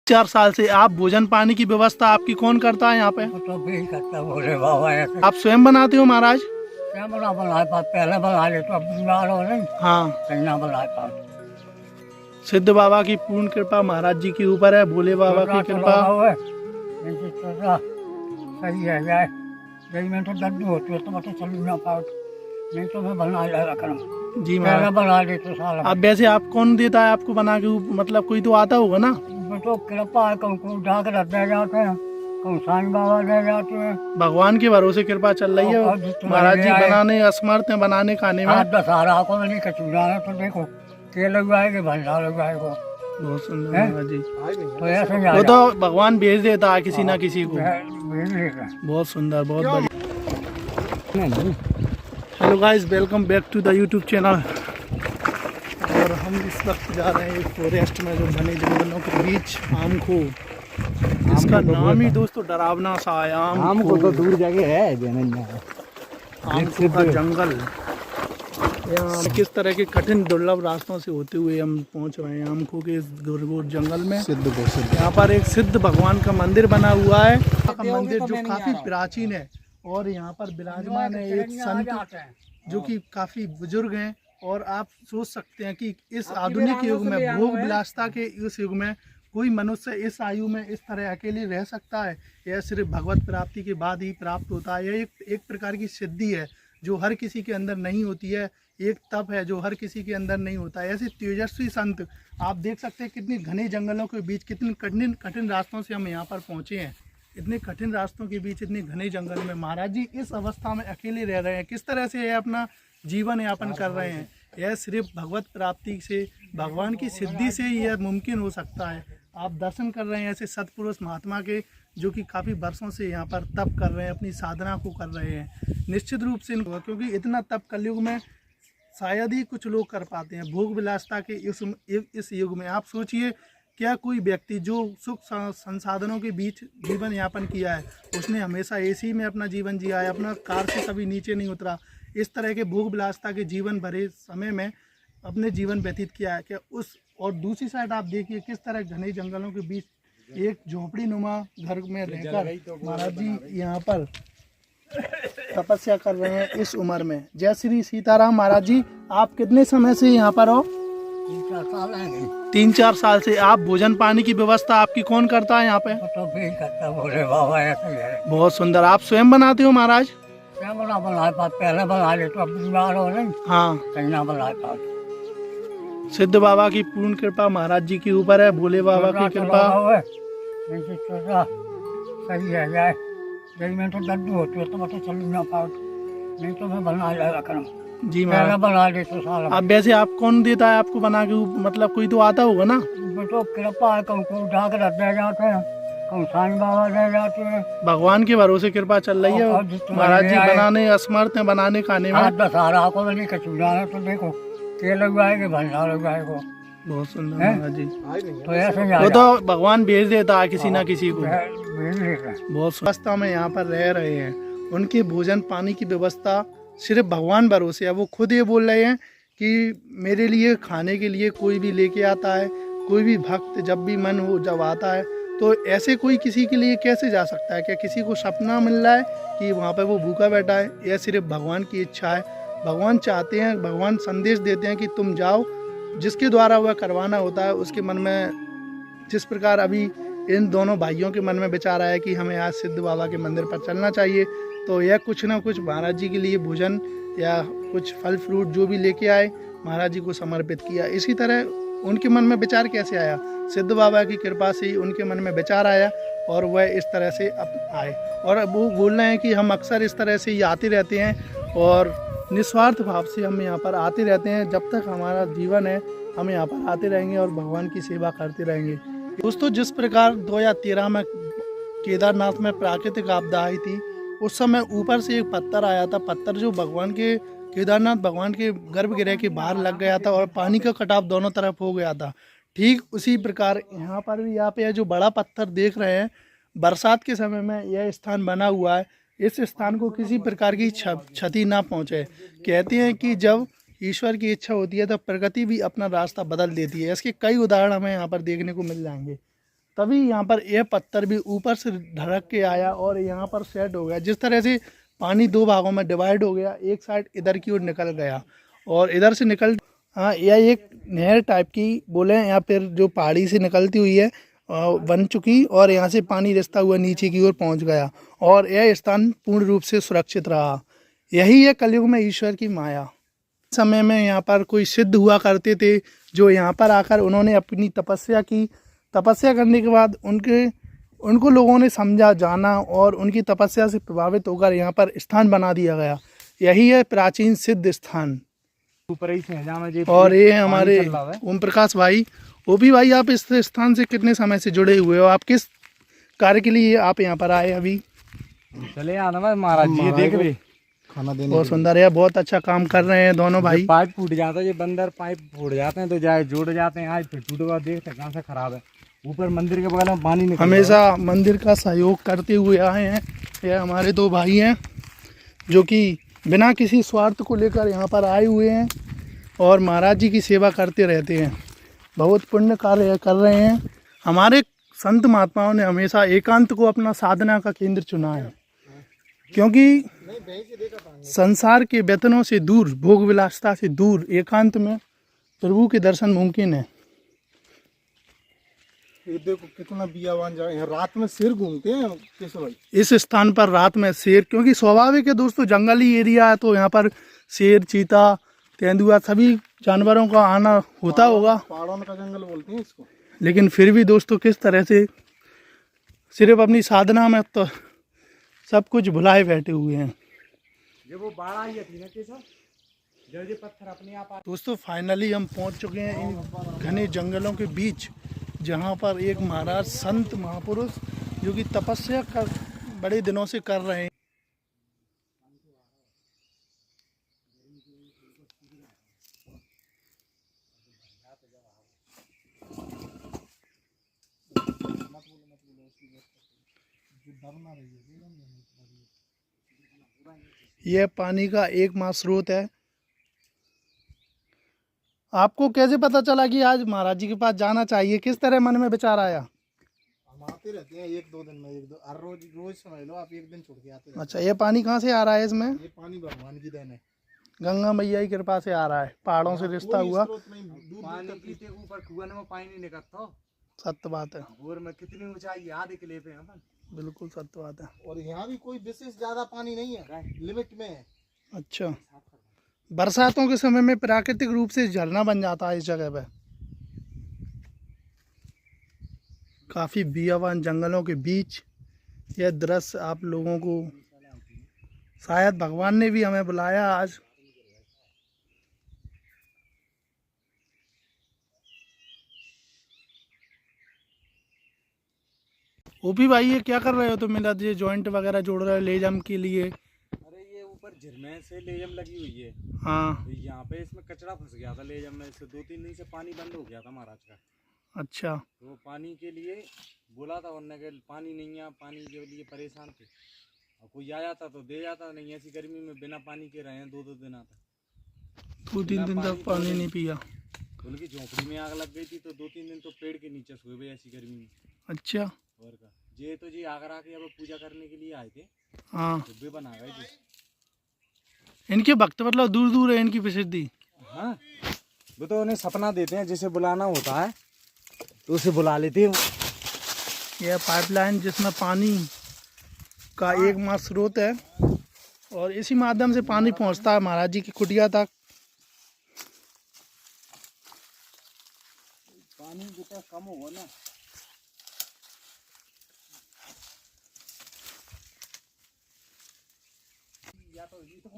4 साल से आप भोजन पानी की व्यवस्था आपकी कौन करता है यहाँ पे? तो भी करता बोले बाबा ऐसे आप स्वयं बनाते हो महाराज? क्या बना बनाए पास पहले बना ले तो अब बीमार हो नहीं हाँ। कहीं ना बनाए पास सिद्ध बाबा की पूर्ण कृपा महाराज जी के ऊपर है, भोले बाबा की कृपा। सही है जाए यही में तो दर्द होती है तो मैं तो चल ना पाओ नहीं तो मैं बना ले रखना जी पहले महाराज। बना ले तो साल अब वैसे आप कौन देता है आपको बना के? मतलब कोई तो आता होगा ना? मैं तो कृपा है कहूँ को उठा कर दे जाते हैं कहूँ साईं बाबा दे जाते हैं भगवान के भरोसे कृपा चल रही और है जितना महाराज जी। ले आए। बनाने असमर्थ है बनाने खाने में। आज दशहरा को नहीं कचूरा है तो देखो के लगवाएंगे भंडार लगवाएगा बहुत सुंदर हैं? महाराज जी। तो ऐसे ही वो तो भगवान भेज देता है किसी ना किसी को। आएगा बहुत सुंदर, बहुत बढ़िया। Hello guys, welcome back to the YouTube channel. और हम इस वक्त जा रहे हैं फॉरेस्ट में, जो घने जंगलों के बीच आमखो। इसका नाम ही दोस्तों डरावना सा है। हमको तो दूर जगह है आमखो का जंगल। यहाँ किस तरह के कठिन दुर्लभ रास्तों से होते हुए हम पहुँच रहे हैं आमखो के इस घोर जंगल में। यहाँ पर एक सिद्ध भगवान का मंदिर बना हुआ है। मंदिर जो काफी प्राचीन है और यहाँ पर विराजमान है एक संत जो कि काफी बुजुर्ग हैं। और आप सोच सकते हैं कि इस आधुनिक युग में, भोग विलासता के इस युग में, कोई मनुष्य इस आयु में इस तरह अकेले रह सकता है? यह सिर्फ भगवत प्राप्ति के बाद ही प्राप्त होता है। यह एक प्रकार की सिद्धि है जो हर किसी के अंदर नहीं होती है। एक तप है जो हर किसी के अंदर नहीं होता है। ऐसे तेजस्वी संत आप देख सकते हैं कितने घने जंगलों के बीच, कितने कठिन रास्तों से हम यहाँ पर पहुँचे हैं। इतने कठिन रास्तों के बीच, इतने घने जंगल में महाराज जी इस अवस्था में अकेले रह रहे हैं। किस तरह से ये अपना जीवन यापन कर रहे हैं? यह सिर्फ भगवत प्राप्ति से, भगवान की सिद्धि से ही यह मुमकिन हो सकता है। आप दर्शन कर रहे हैं ऐसे सतपुरुष महात्मा के, जो कि काफ़ी वर्षों से यहाँ पर तप कर रहे हैं, अपनी साधना को कर रहे हैं। निश्चित रूप से क्योंकि इतना तप कलयुग में शायद ही कुछ लोग कर पाते हैं। भोग विलासता के इस युग में आप सोचिए, क्या कोई व्यक्ति जो सुख संसाधनों के बीच जीवन यापन किया है, उसने हमेशा एसी में अपना जीवन जिया है, अपना कार से कभी नीचे नहीं उतरा, इस तरह के भोग विलासता के जीवन भरे समय में अपने जीवन व्यतीत किया है क्या उस? और दूसरी साइड आप देखिए किस तरह घने जंगलों के बीच एक झोपड़ी नुमा घर में रहकर महाराज जी यहाँ पर तपस्या कर रहे हैं इस उम्र में। जय श्री सीताराम। महाराज जी, आप कितने समय से यहाँ पर हो? 3-4 साल से। आप भोजन पानी की व्यवस्था आपकी कौन करता है यहाँ पे? तो भी करता बोले बाबा ऐसे है बहुत सुंदर। आप स्वयं बनाते हो महाराज? क्या बना बनाए पास पहले बना ले तो अब बीमार हो नहीं हाँ। कहीं ना बनाए पास सिद्ध बाबा की पूर्ण कृपा महाराज जी के ऊपर है, भोले बाबा की कृपा। सही है जाए यही में तो दर्द होती है तो मैं तो चल ना पाओ नहीं तो मैं बना ले रखना जी पहले महाराज। बना ले तो साल अब वैसे आप कौन देता है आपको बना के? मतलब कोई तो आता होगा ना? मैं तो कृपा है कहूँ को उठा कर दे जाते हैं कहूँ साईं बाबा दे जाते हैं भगवान के भरोसे कृपा चल रही है और जितना महाराज जी। ले आए। बनाने असमर्थ है बनाने खाने में। आज दशहरा को नहीं कचूरा है तो देखो के लगवाएंगे भंडार लगवाएगा बहुत सुंदर महाराज जी। तो ऐसे ही वो तो भगवान भेज देता है किसी ना किसी को। आएगा। बहुत व्यवस्था में यहाँ पर रह रहे हैं। उनके भोजन पानी की व्यवस्था सिर्फ भगवान भरोसे है। वो खुद ये बोल रहे हैं कि मेरे लिए खाने के लिए कोई भी लेके आता है, कोई भी भक्त जब भी मन हो जब आता है, तो ऐसे कोई किसी के लिए कैसे जा सकता है? क्या किसी को सपना मिल रहा है कि वहाँ पर वो भूखा बैठा है? यह सिर्फ भगवान की इच्छा है। भगवान चाहते हैं, भगवान संदेश देते हैं कि तुम जाओ। जिसके द्वारा वह करवाना होता है उसके मन में, जिस प्रकार अभी इन दोनों भाइयों के मन में विचार आया कि हमें आज सिद्ध बाबा के मंदिर पर चलना चाहिए, तो यह कुछ ना कुछ महाराज जी के लिए भोजन या कुछ फल फ्रूट जो भी लेके आए महाराज जी को समर्पित किया। इसी तरह उनके मन में विचार कैसे आया? सिद्ध बाबा की कृपा से ही उनके मन में विचार आया और वह इस तरह से आए। और वो बोल रहे हैं कि हम अक्सर इस तरह से ही आते रहते हैं और निस्वार्थ भाव से हम यहाँ पर आते रहते हैं। जब तक हमारा जीवन है हम यहाँ पर आते रहेंगे और भगवान की सेवा करते रहेंगे। दोस्तों, जिस प्रकार 2013 में केदारनाथ में प्राकृतिक आपदा आई थी, उस समय ऊपर से एक पत्थर आया था। पत्थर जो भगवान के केदारनाथ भगवान के गर्भगृह के बाहर लग गया था और पानी का कटाव दोनों तरफ हो गया था। ठीक उसी प्रकार यहाँ पर भी आप यह जो बड़ा पत्थर देख रहे हैं, बरसात के समय में यह स्थान बना हुआ है। इस स्थान को किसी प्रकार की क्षति ना पहुँचे। कहते हैं कि जब ईश्वर की इच्छा होती है तो प्रकृति भी अपना रास्ता बदल देती है। इसके कई उदाहरण हमें यहाँ पर देखने को मिल जाएंगे। तभी यहाँ पर यह पत्थर भी ऊपर से ढरक के आया और यहाँ पर सेट हो गया। जिस तरह से पानी दो भागों में डिवाइड हो गया, एक साइड इधर की ओर निकल गया और इधर से निकल, हाँ यह एक नहर टाइप की बोले यहाँ पर जो पहाड़ी से निकलती हुई है बन चुकी और यहाँ से पानी रिसता हुआ नीचे की ओर पहुँच गया और यह स्थान पूर्ण रूप से सुरक्षित रहा। यही है कलयुग में ईश्वर की माया। समय में यहाँ पर कोई सिद्ध हुआ करते थे जो यहाँ पर आकर उन्होंने अपनी तपस्या की। तपस्या करने के बाद उनको लोगों ने समझा जाना और उनकी तपस्या से प्रभावित होकर यहाँ पर स्थान बना दिया गया। यही है प्राचीन सिद्ध स्थान। ऊपर ही से और ये हमारे ओम प्रकाश भाई। ओपी भाई, आप इस स्थान से कितने समय से जुड़े हुए हो? आप किस कार्य के लिए आप यहाँ पर आए? अभी चले आना महाराज जी देख रहे खाना देने। बहुत सुंदर है, बहुत अच्छा काम कर रहे हैं दोनों भाई। पाइप फूट जाता है, ये बंदर पाइप फूट जाते हैं तो जाए जुड़ जाते हैं। आज फिर टूट गया, देख सकते कहाँ से खराब है। ऊपर मंदिर के बगल में पानी निकल हमेशा मंदिर का सहयोग करते हुए आए हैं। यह हमारे दो भाई हैं जो कि बिना किसी स्वार्थ को लेकर यहाँ पर आए हुए हैं और महाराज जी की सेवा करते रहते हैं। बहुत पुण्य कार्य कर रहे हैं। हमारे संत महात्माओं ने हमेशा एकांत को अपना साधना का केंद्र चुना है, क्योंकि संसार के व्यसनों से दूर, भोग विलासता से दूर एकांत में प्रभु के दर्शन मुमकिन है। ये देखो कितना बियावान जगह है। रात में शेर घूमते हैं कैसे भाई इस स्थान पर रात में शेर, क्योंकि स्वाभाविक है दोस्तों, जंगली एरिया है तो यहाँ पर शेर, चीता, तेंदुआ सभी जानवरों का आना होता होगा। पहाड़ों का जंगल बोलते हैं इसको। लेकिन फिर भी दोस्तों किस तरह से सिर्फ अपनी साधना में तो सब कुछ भुलाए बैठे हुए हैं। जब वो बाढ़ आई थी ना कैसा जब ये पत्थर अपने आप। दोस्तों फाइनली हम पहुंच चुके हैं इन घने जंगलों के बीच, जहां पर एक महाराज संत महापुरुष जो कि तपस्या कर बड़े दिनों से कर रहे हैं। यह पानी का एकमात्र स्रोत है। आपको कैसे पता चला कि आज महाराज जी के पास जाना चाहिए? किस तरह मन में विचार आया? हम आते रहते हैं एक दो दिन में, एक दो हर रोज समझ लो आप एक दिन छोड़ के आते हैं। अच्छा, ये पानी कहाँ से आ रहा है इसमें? ये पानी भगवान की देन है, गंगा मैया की कृपा से आ रहा है, पहाड़ों से रिश्ता हुआ। पानी की ऊपर कुआं में पानी नहीं निकलता। सत्य बात है। और में कितनी ऊंचाई है, आधे किले पे अपन। बिल्कुल सत्य बात है। और यहाँ भी कोई विशेष ज्यादा पानी नहीं है, लिमिट में है। अच्छा, बरसातों के समय में प्राकृतिक रूप से झरना बन जाता है इस जगह पे। काफी बियावान जंगलों के बीच यह दृश्य आप लोगों को, शायद भगवान ने भी हमें बुलाया आज। ओपी भाई, ये क्या कर रहे हो तुम? मेरा ये जॉइंट वगैरह जोड़ रहे हो लेजम के लिए? अरे ये ऊपर झरने से लेजम लगी हुई है। हाँ, तो यहाँ पे इसमें कचरा फंस गया था लेजम में, इससे 2-3 दिन से पानी बंद हो गया था महाराज का। अच्छा। तो पानी के लिए बोला था उन्होंने कि पानी नहीं है, पानी के लिए परेशान थे। और कोई आ जाता तो दे जाता, नहीं ऐसी गर्मी में बिना पानी के रहे हैं 2-2 दिन आता। 2-3 दिन तक पानी नहीं पिया। उनकी झोंपड़ी में आग लग गई थी तो 2-3 दिन तो पेड़ के नीचे सोए हुए ऐसी गर्मी में। अच्छा। और का ये तो जी आगरा के अब पूजा करने के लिए आए थे। हाँ, तो वे बना गए थे। इनके भक्त मतलब दूर दूर है इनकी प्रसिद्धि। हाँ, वो तो उन्हें सपना देते हैं, जिसे बुलाना होता है तो उसे बुला लेते हैं। यह पाइपलाइन जिसमें पानी का एकमात्र स्रोत है और इसी माध्यम से पानी पहुंचता है महाराज जी की कुटिया तक। पानी जितना कम होगा ना, या तो ये तो